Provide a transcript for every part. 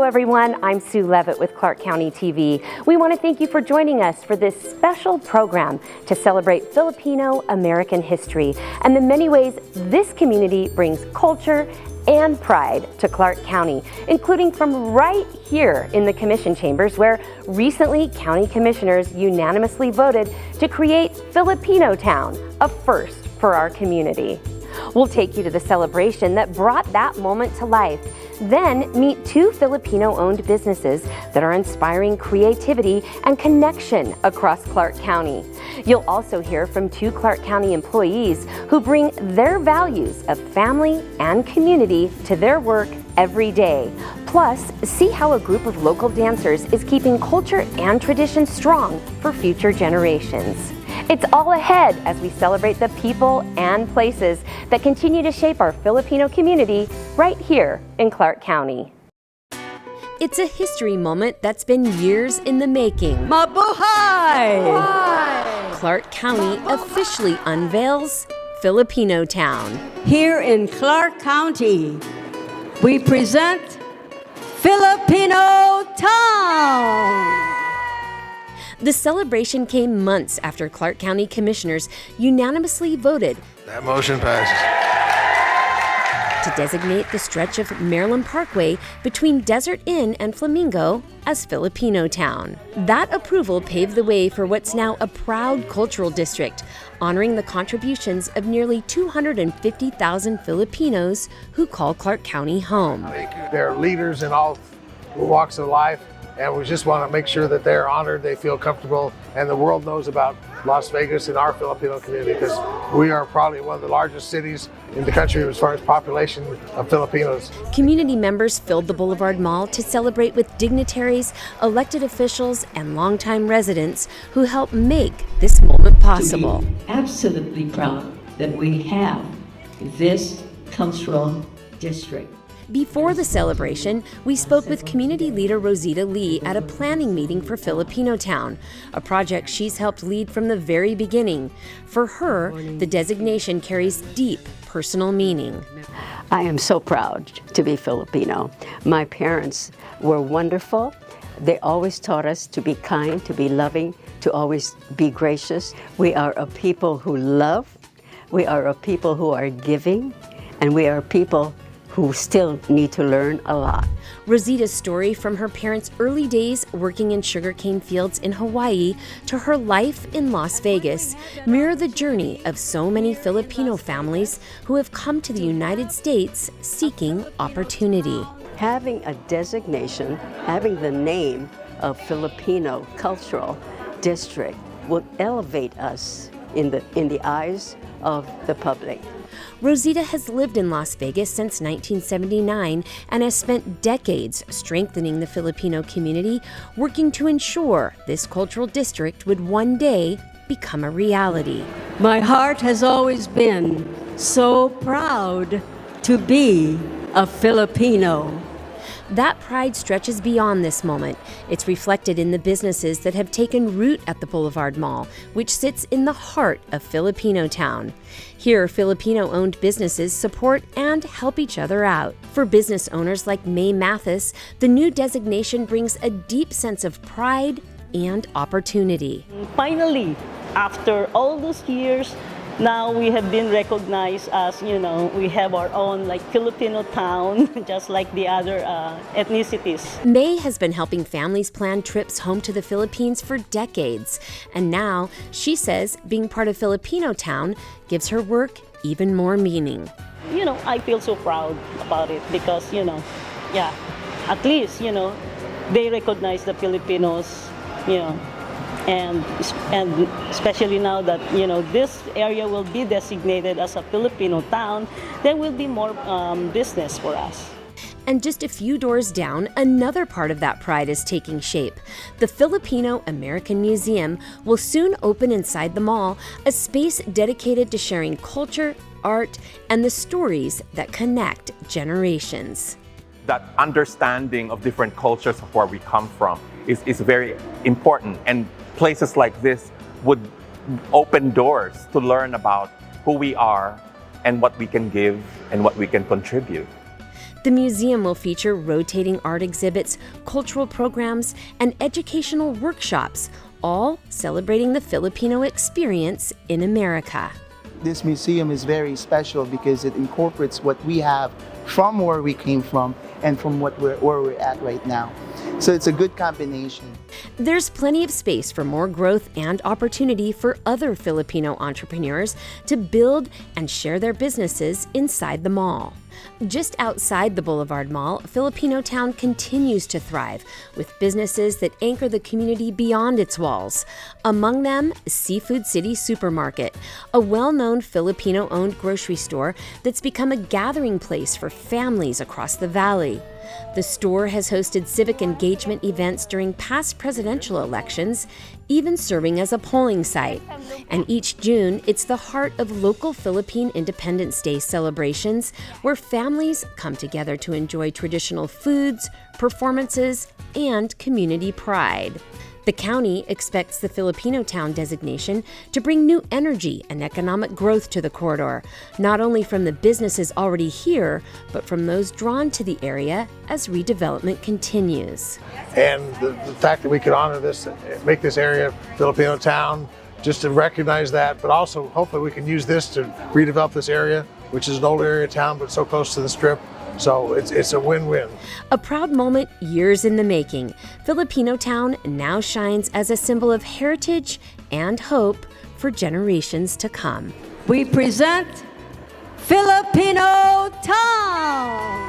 everyone. I'm Sue Leavitt with Clark County TV. We want to thank you for joining us for this special program to celebrate Filipino American history and the many ways this community brings culture and pride to Clark County, including from right here in the Commission Chambers, where recently County Commissioners unanimously voted to create Filipino Town, a first for our community. We'll take you to the celebration that brought that moment to life. Then meet two Filipino-owned businesses that are inspiring creativity and connection across Clark County. You'll also hear from two Clark County employees who bring their values of family and community to their work every day. Plus, see how a group of local dancers is keeping culture and tradition strong for future generations. It's all ahead as we celebrate the people and places that continue to shape our Filipino community right here in Clark County. It's a history moment that's been years in the making. Mabuhay! Clark County officially unveils Filipino Town. Here in Clark County, we present Filipino Town! The celebration came months after Clark County Commissioners unanimously voted that motion passes to designate the stretch of Maryland Parkway between Desert Inn and Flamingo as Filipino Town. That approval paved the way for what's now a proud cultural district, honoring the contributions of nearly 250,000 Filipinos who call Clark County home. They're leaders in all walks of life, and we just want to make sure that they're honored, they feel comfortable, and the world knows about Las Vegas and our Filipino community, because we are probably one of the largest cities in the country as far as population of Filipinos. Community members filled the Boulevard Mall to celebrate with dignitaries, elected officials, and longtime residents who helped make this moment possible. To be absolutely proud that we have this cultural district. Before the celebration, we spoke with community leader Rosita Lee at a planning meeting for Filipino Town, a project she's helped lead from the very beginning. For her, the designation carries deep personal meaning. I am so proud to be Filipino. My parents were wonderful. They always taught us to be kind, to be loving, to always be gracious. We are a people who love, we are a people who are giving, and we are people who still need to learn a lot. Rosita's story, from her parents' early days working in sugarcane fields in Hawaii to her life in Las Vegas, mirror the journey of so many Filipino families who have come to the United States seeking opportunity. Having a designation, having the name of Filipino Cultural District will elevate us in the eyes of the public. Rosita has lived in Las Vegas since 1979 and has spent decades strengthening the Filipino community, working to ensure this cultural district would one day become a reality. My heart has always been so proud to be a Filipino. That pride stretches beyond this moment. It's reflected in the businesses that have taken root at the Boulevard Mall, which sits in the heart of Filipino Town. Here, Filipino-owned businesses support and help each other out. For business owners like May Mathis, the new designation brings a deep sense of pride and opportunity. Finally, after all those years, now we have been recognized as, we have our own Filipino town, just like the other ethnicities. May has been helping families plan trips home to the Philippines for decades. And now, she says being part of Filipino Town gives her work even more meaning. I feel so proud about it because, at least, they recognize the Filipinos, and especially now that this area will be designated as a Filipino town, there will be more business for us. And just a few doors down, another part of that pride is taking shape. The Filipino American Museum will soon open inside the mall, a space dedicated to sharing culture, art, and the stories that connect generations. That understanding of different cultures of where we come from is very important, and places like this would open doors to learn about who we are and what we can give and what we can contribute. The museum will feature rotating art exhibits, cultural programs, and educational workshops, all celebrating the Filipino experience in America. This museum is very special because it incorporates what we have from where we came from and from where we're at right now. So it's a good combination. There's plenty of space for more growth and opportunity for other Filipino entrepreneurs to build and share their businesses inside the mall. Just outside the Boulevard Mall, Filipino Town continues to thrive with businesses that anchor the community beyond its walls. Among them, Seafood City Supermarket, a well-known Filipino-owned grocery store that's become a gathering place for families across the valley. The store has hosted civic engagement events during past presidential elections, even serving as a polling site. And each June, it's the heart of local Philippine Independence Day celebrations, where families come together to enjoy traditional foods, performances, and community pride. The county expects the Filipino Town designation to bring new energy and economic growth to the corridor, not only from the businesses already here, but from those drawn to the area as redevelopment continues. And the fact that we could honor this, make this area Filipino Town, just to recognize that, but also hopefully we can use this to redevelop this area, which is an old area town, but so close to the Strip. So it's a win-win. A proud moment years in the making. Filipino Town now shines as a symbol of heritage and hope for generations to come. We present Filipino Town!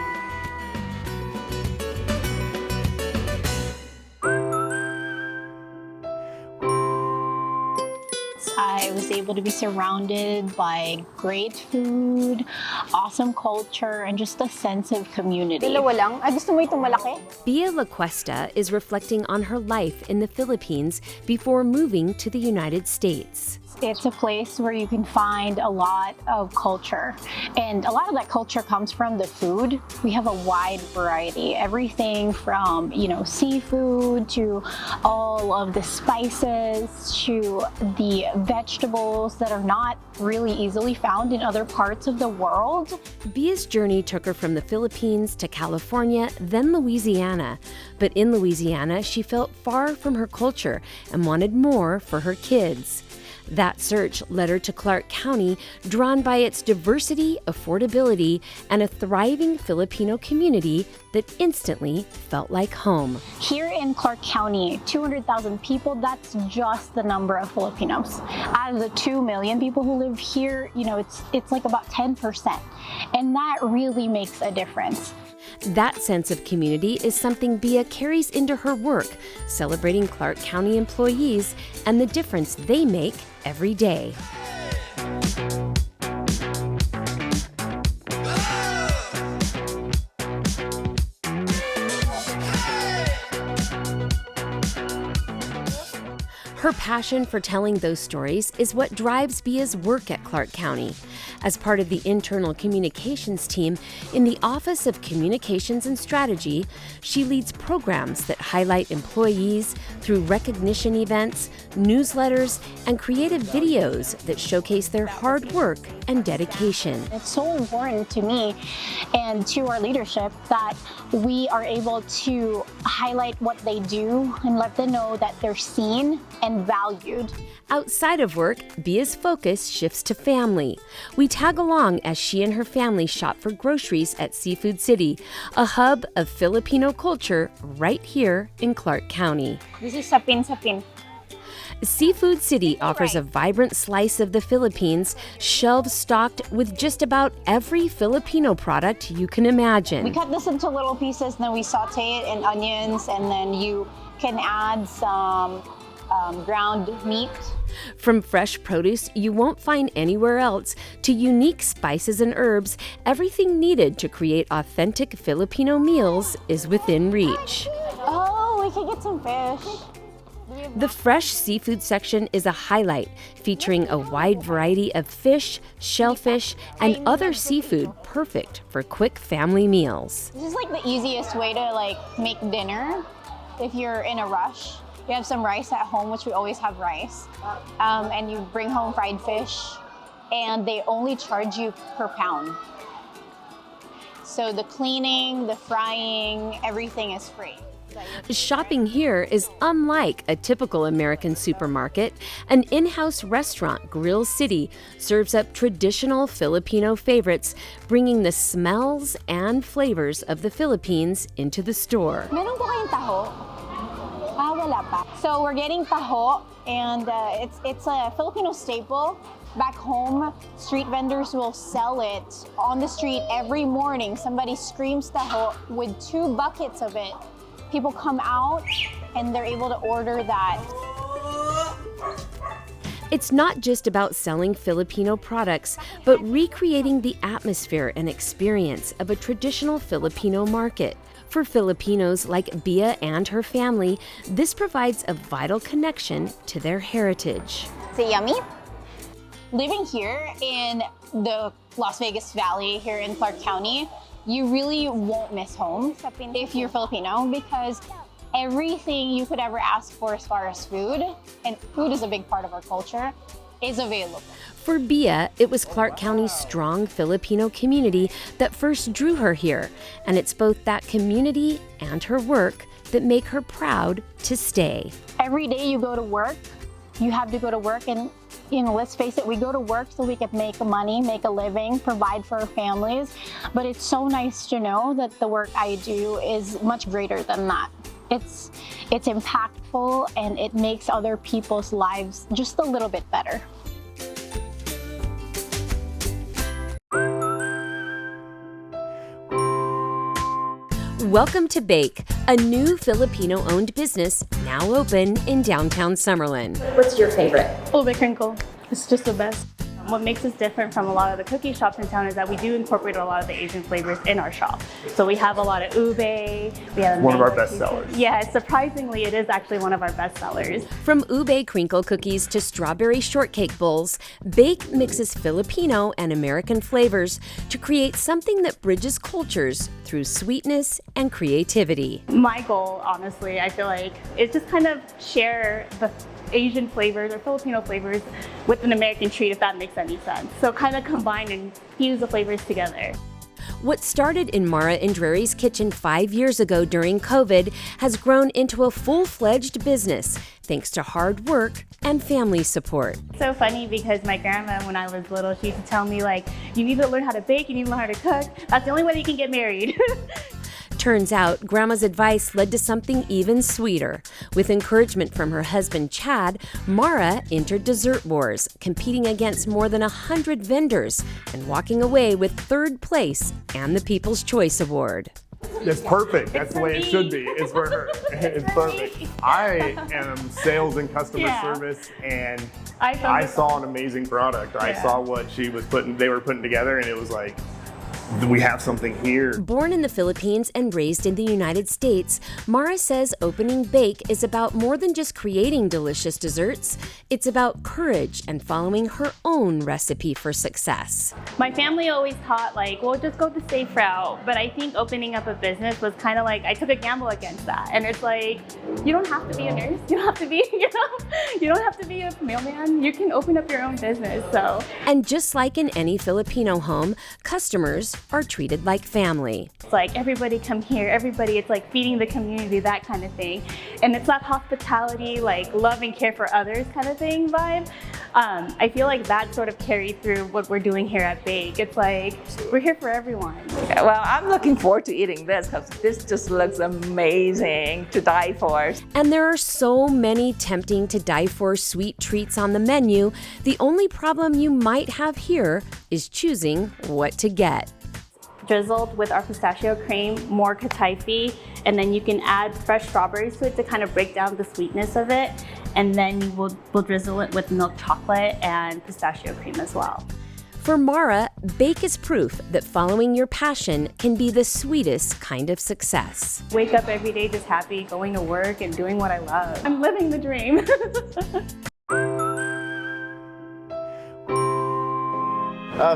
I was able to be surrounded by great food, awesome culture, and just a sense of community. Dalawa lang? Ay, gusto mo itong malaki? Bia La Cuesta is reflecting on her life in the Philippines before moving to the United States. It's a place where you can find a lot of culture, and a lot of that culture comes from the food. We have a wide variety, everything from, seafood to all of the spices to the vegetables that are not really easily found in other parts of the world. Bia's journey took her from the Philippines to California, then Louisiana. But in Louisiana, she felt far from her culture and wanted more for her kids. That search led her to Clark County, drawn by its diversity, affordability, and a thriving Filipino community that instantly felt like home. Here in Clark County, 200,000 people, that's just the number of Filipinos. Out of the 2 million people who live here, it's like about 10%. And that really makes a difference. That sense of community is something Bia carries into her work, celebrating Clark County employees and the difference they make every day. Her passion for telling those stories is what drives Bia's work at Clark County. As part of the internal communications team in the Office of Communications and Strategy, she leads programs that highlight employees through recognition events, newsletters, and creative videos that showcase their hard work and dedication. It's so important to me and to our leadership that we are able to highlight what they do and let them know that they're seen and valued. Outside of work, Bia's focus shifts to family. We tag along as she and her family shop for groceries at Seafood City, a hub of Filipino culture right here in Clark County. This is sapin-sapin. Seafood City offers a vibrant slice of the Philippines, shelves stocked with just about every Filipino product you can imagine. We cut this into little pieces, then we saute it in onions, and then you can add some ground meat. From fresh produce you won't find anywhere else to unique spices and herbs, everything needed to create authentic Filipino meals is within reach. Oh, we can get some fish. The fresh seafood section is a highlight, featuring a wide variety of fish, shellfish, and other seafood perfect for quick family meals. This is like the easiest way to make dinner if you're in a rush. You have some rice at home, which we always have rice, and you bring home fried fish, and they only charge you per pound. So the cleaning, the frying, everything is free. Shopping here is unlike a typical American supermarket. An in-house restaurant, Grill City, serves up traditional Filipino favorites, bringing the smells and flavors of the Philippines into the store. Meron po kayong taho? Wala pa. So we're getting taho, and it's a Filipino staple. Back home, street vendors will sell it on the street every morning. Somebody screams taho with 2 buckets of it. People come out and they're able to order that. It's not just about selling Filipino products, but recreating the atmosphere and experience of a traditional Filipino market. For Filipinos like Bia and her family, this provides a vital connection to their heritage. Is it yummy? Living here in the Las Vegas Valley, here in Clark County, you really won't miss home if you're Filipino, because everything you could ever ask for as far as food, and food is a big part of our culture, is available. For Bia, it was Clark County's strong Filipino community that first drew her here, and it's both that community and her work that make her proud to stay. Every day you go to work, you have to go to work, and let's face it, we go to work so we can make money, make a living, provide for our families. But it's so nice to know that the work I do is much greater than that. It's impactful, and it makes other people's lives just a little bit better. Welcome to Bake, a new Filipino-owned business now open in downtown Summerlin. What's your favorite? Ube crinkle. It's just the best. What makes us different from a lot of the cookie shops in town is that we do incorporate a lot of the Asian flavors in our shop. So we have a lot of ube. We have one of our best sellers. Yeah, surprisingly, it is actually one of our best sellers. From ube crinkle cookies to strawberry shortcake bowls, Bake mixes Filipino and American flavors to create something that bridges cultures through sweetness and creativity. My goal, honestly, I feel like, is just kind of share the Asian flavors or Filipino flavors with an American treat, if that makes any sense. So kind of combine and fuse the flavors together. What started in Mara Andreri's kitchen 5 years ago during COVID has grown into a full-fledged business thanks to hard work and family support. So funny because my grandma, when I was little, she used to tell me, like, you need to learn how to bake, you need to learn how to cook. That's the only way you can get married. Turns out, Grandma's advice led to something even sweeter. With encouragement from her husband, Chad, Mara entered Dessert Wars, competing against more than 100 vendors and walking away with 3rd place and the People's Choice Award. It's perfect. That's the way it should be. It's for her. It's perfect. I am sales and customer service, and I saw an amazing product. I saw what they were putting together, and it was like, we have something here. Born in the Philippines and raised in the United States, Mara says opening Bake is about more than just creating delicious desserts. It's about courage and following her own recipe for success. My family always taught, like, well, just go the safe route. But I think opening up a business was kind of like, I took a gamble against that. And it's like, you don't have to be a nurse. You don't have to be, you don't have to be a mailman. You can open up your own business, so. And just like in any Filipino home, customers are treated like family. It's like, everybody come here, everybody, it's like feeding the community, that kind of thing. And it's that hospitality, like love and care for others kind of thing vibe. I feel like that sort of carried through what we're doing here at Bake. It's like, we're here for everyone. Well, I'm looking forward to eating this because this just looks amazing to die for. And there are so many tempting to die for sweet treats on the menu. The only problem you might have here is choosing what to get. Drizzled with our pistachio cream, more kataifi, and then you can add fresh strawberries to it to kind of break down the sweetness of it. And then we'll drizzle it with milk chocolate and pistachio cream as well. For Mara, Bake is proof that following your passion can be the sweetest kind of success. Wake up every day just happy, going to work and doing what I love. I'm living the dream.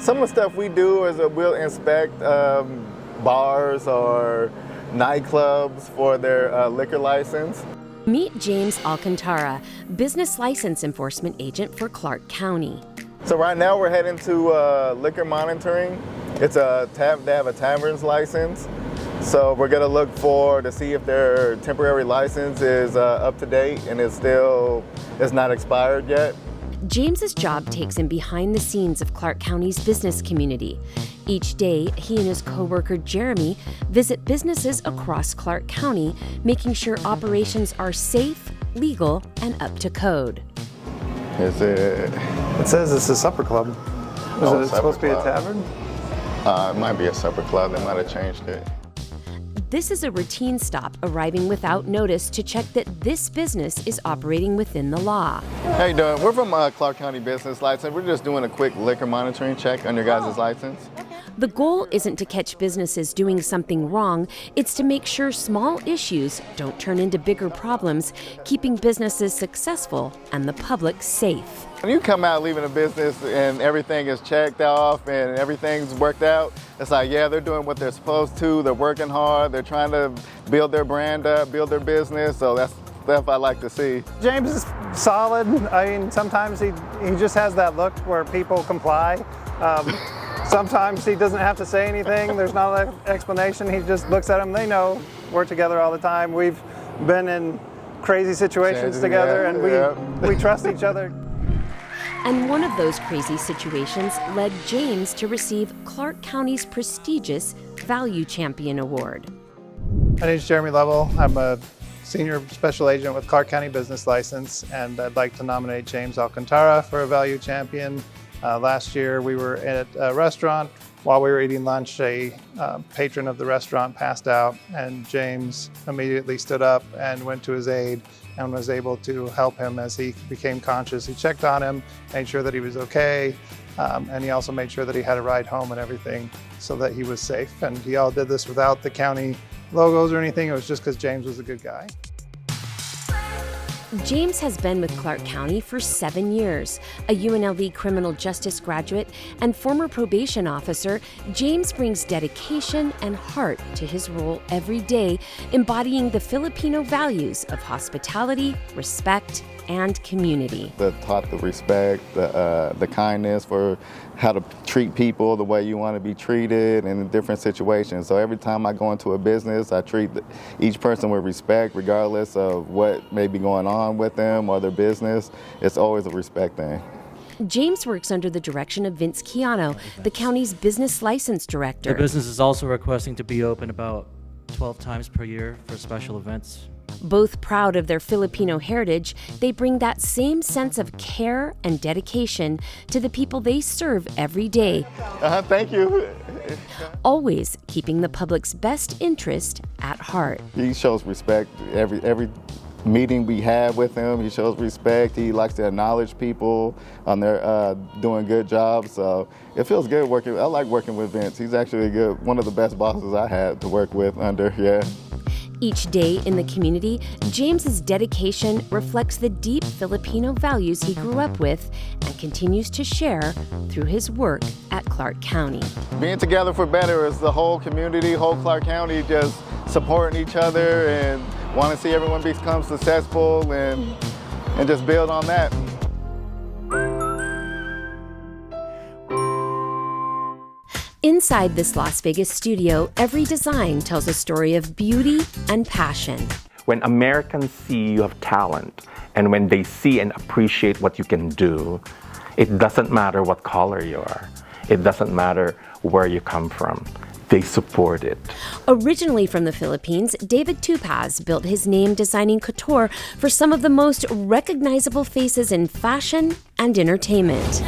Some of the stuff we do is we'll inspect bars or nightclubs for their liquor license. Meet James Alcantara, business license enforcement agent for Clark County. So right now we're heading to liquor monitoring. It's a they have a tavern's license. So we're gonna look to see if their temporary license is up to date and it's not expired yet. James's job takes him behind the scenes of Clark County's business community. Each day, he and his coworker Jeremy visit businesses across Clark County, making sure operations are safe, legal, and up to code. Is it? It says it's a supper club. Is it supposed to be a tavern? It might be a supper club. They might have changed it. This is a routine stop arriving without notice to check that this business is operating within the law. How you doing? We're from Clark County Business License. We're just doing a quick liquor monitoring check on your guys' license. The goal isn't to catch businesses doing something wrong, it's to make sure small issues don't turn into bigger problems, keeping businesses successful and the public safe. When you come out leaving a business and everything is checked off and everything's worked out, it's like, yeah, they're doing what they're supposed to, they're working hard, they're trying to build their brand up, build their business, so that's stuff I like to see. James is solid. I mean, sometimes he just has that look where people comply. Sometimes he doesn't have to say anything. There's not an explanation. He just looks at them. They know we're together all the time. We've been in crazy situations together, and we trust each other. And one of those crazy situations led James to receive Clark County's prestigious Value Champion Award. My name is Jeremy Lovell. I'm a Senior Special Agent with Clark County Business License, and I'd like to nominate James Alcantara for a Value Champion. Last year we were at a restaurant. While we were eating lunch, a patron of the restaurant passed out, and James immediately stood up and went to his aid and was able to help him as he became conscious. He checked on him, made sure that he was okay, and he also made sure that he had a ride home and everything so that he was safe. And he all did this without the county logos or anything. It was just because James was a good guy. James has been with Clark County for 7 years. A UNLV criminal justice graduate and former probation officer, James brings dedication and heart to his role every day, embodying the Filipino values of hospitality, respect, and community. Taught the respect, the kindness for how to treat people the way you want to be treated in different situations. So every time I go into a business, I treat each person with respect, regardless of what may be going on with them or their business. It's always a respect thing. James works under the direction of Vince Chiano, the county's business license director. The business is also requesting to be open about 12 times per year for special events. Both proud of their Filipino heritage, they bring that same sense of care and dedication to the people they serve every day. Thank you. Always keeping the public's best interest at heart. He shows respect every meeting we have with him. He shows respect. He likes to acknowledge people on their doing good jobs. So it feels good working. I like working with Vince. He's actually one of the best bosses I had to work with under. Yeah. Each day in the community, James's dedication reflects the deep Filipino values he grew up with and continues to share through his work at Clark County. Being together for better is the whole community, whole Clark County just supporting each other and want to see everyone become successful and just build on that. Inside this Las Vegas studio, every design tells a story of beauty and passion. When Americans see you have talent, and when they see and appreciate what you can do, it doesn't matter what color you are. It doesn't matter where you come from. They support it. Originally from the Philippines, David Tupaz built his name designing couture for some of the most recognizable faces in fashion and entertainment.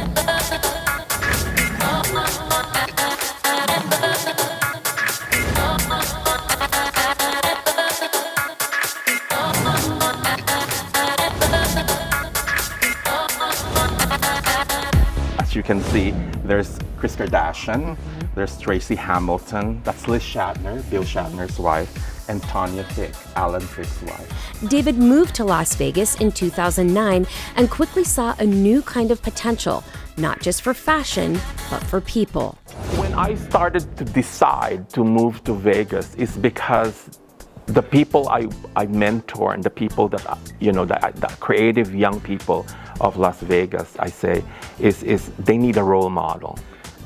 You can see there's Kris Kardashian, there's Tracy Hamilton, that's Liz Shatner, Bill Shatner's wife, and Tanya Hick, Alan Thicke's wife. David moved to Las Vegas in 2009 and quickly saw a new kind of potential, not just for fashion, but for people. When I started to decide to move to Vegas, it's because the people I mentor and the people that, the creative young people of Las Vegas, I say, is they need a role model.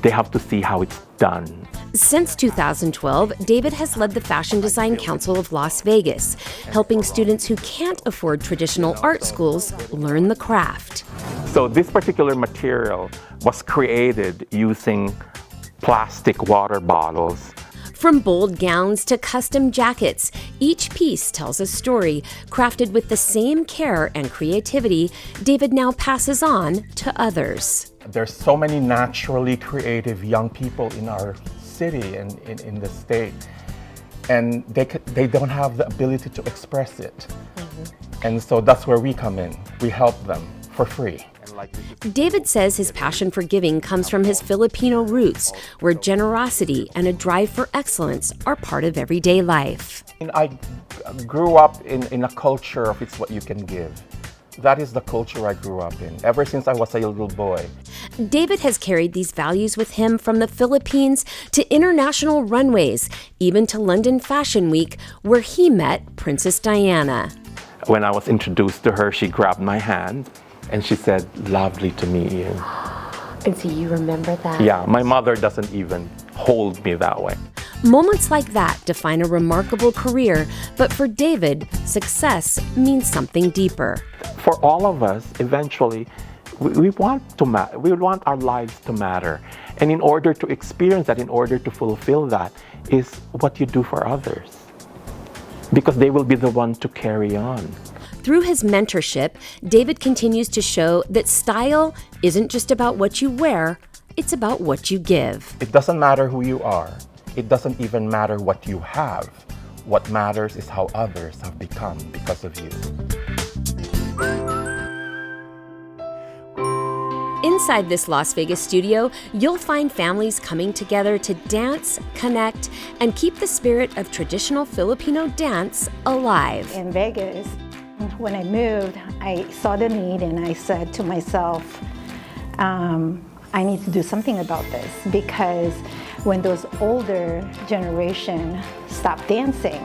They have to see how it's done. Since 2012, David has led the Fashion Design Council of Las Vegas, helping students who can't afford traditional art schools learn the craft. So this particular material was created using plastic water bottles. From bold gowns to custom jackets, each piece tells a story, crafted with the same care and creativity David now passes on to others. There's so many naturally creative young people in our city and in the state, and they don't have the ability to express it. And so that's where we come in. We help them for free. David says his passion for giving comes from his Filipino roots, where generosity and a drive for excellence are part of everyday life. I grew up in a culture of it's what you can give. That is the culture I grew up in, ever since I was a little boy. David has carried these values with him from the Philippines to international runways, even to London Fashion Week, where he met Princess Diana. When I was introduced to her, she grabbed my hand and she said, "Lovely to meet you." And so you remember that? Yeah, my mother doesn't even hold me that way. Moments like that define a remarkable career, but for David, success means something deeper. For all of us, eventually, we want our lives to matter. And in order to experience that, in order to fulfill that, is what you do for others. Because they will be the one to carry on. Through his mentorship, David continues to show that style isn't just about what you wear, it's about what you give. It doesn't matter who you are. It doesn't even matter what you have. What matters is how others have become because of you. Inside this Las Vegas studio, you'll find families coming together to dance, connect, and keep the spirit of traditional Filipino dance alive. In Vegas, when I moved, I saw the need and I said to myself, I need to do something about this, because when those older generation stop dancing,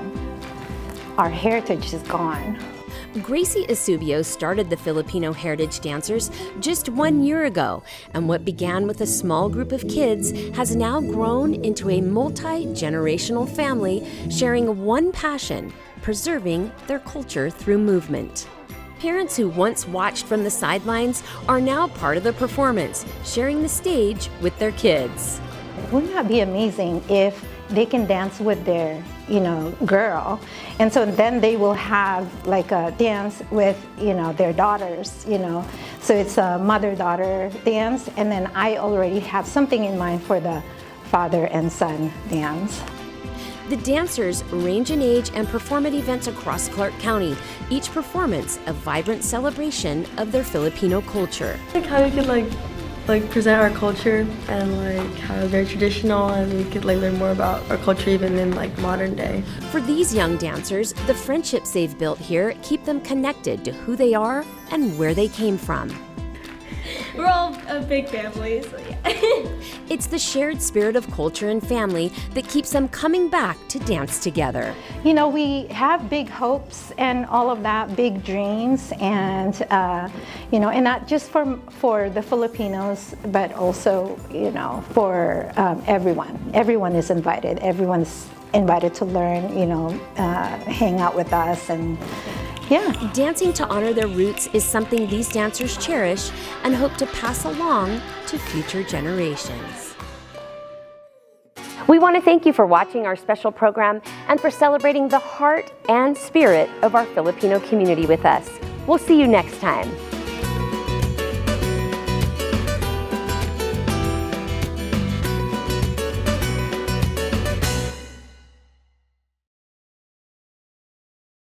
our heritage is gone. Gracie Eusebio started the Filipino Heritage Dancers just 1 year ago, and what began with a small group of kids has now grown into a multi-generational family sharing one passion: preserving their culture through movement. Parents who once watched from the sidelines are now part of the performance, sharing the stage with their kids. Wouldn't that be amazing if they can dance with their, girl, and so then they will have like a dance with, their daughters, So it's a mother-daughter dance, and then I already have something in mind for the father and son dance. The dancers range in age and perform at events across Clark County, each performance a vibrant celebration of their Filipino culture. Like how we could like present our culture and how it's very traditional, and we could learn more about our culture even in modern day. For these young dancers, the friendships they've built here keep them connected to who they are and where they came from. We're all a big family, so yeah. It's the shared spirit of culture and family that keeps them coming back to dance together. We have big hopes and all of that, big dreams, and and not just for the Filipinos, but also for everyone. Everyone is invited. Everyone's invited to learn. Hang out with us and. Yeah. Dancing to honor their roots is something these dancers cherish and hope to pass along to future generations. We want to thank you for watching our special program and for celebrating the heart and spirit of our Filipino community with us. We'll see you next time.